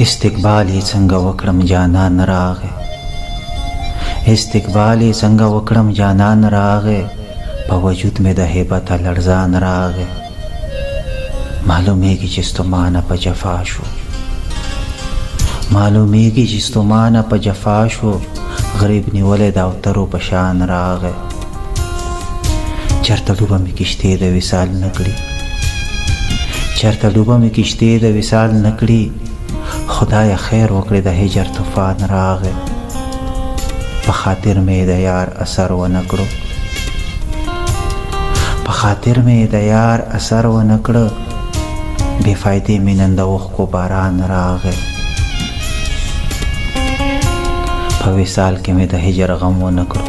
استقبال یې څنګه وکړم جانان راغی، استقبال یې څنګه وکړم جانان راغی، په وجود مې د هیبته لړزان راغی. معلومیږي چې ستومانه په جفا شو، معلومیږي چې ستومانه په جفا شو، غریب نیولې د اوترو په شان راغی. چرته ډوبه مې کشتۍ د وصال نه کړي، چرته ډوبه مې کشتۍ د وصال نه کړي، خدای خیر وکړي د هجر طوفان راغی. په خاطر مې د یار اثر ونه کړو، په خاطر مې د یار اثر ونه کړه، بې فایدې مې نن د اوښکو باران راغی. په وصال کې مې د هجر غم ونه کړو،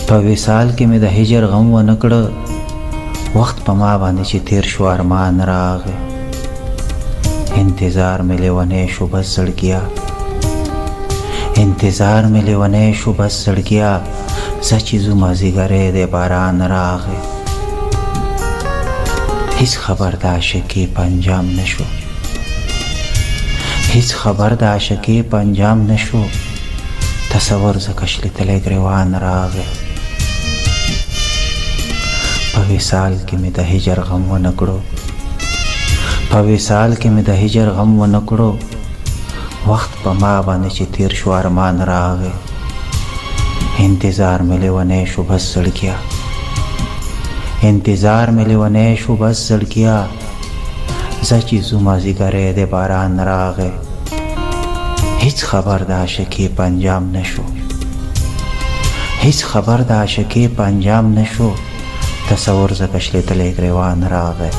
په وصال کې مې د هجر غم ونه کړه، وخت په ما باندې چې تیر شو ارمان راغی. انتظار مې لیونی شو بس زړګیا، انتظار مې لیونی شو بس زړګیا، زه چې ځو مازدیګری دی باران راغی. هیڅ خبر د عاشقۍ په انجام نشو، هیڅ خبر د عاشقۍ په انجام نشو، تصور ځکه شلیدلی ګریوان راغی. په وصال کې مې د هجر غم ونه کړو، په وصال کې مې د هجر غم ونه کړو، وخت په ما باندې چې تیر شو ارمان راغی. انتظار مې لیونی شو بس زړګیا، انتظار مې لیونی شو بس زړګیا، زه چې ځو مازدیګری دی باران راغی. هیڅ خبر د عاشقۍ په انجام نشو، هیڅ خبر د عاشقۍ په انجام نشو، تصور ځکه شلیدلی ګریوان راغی.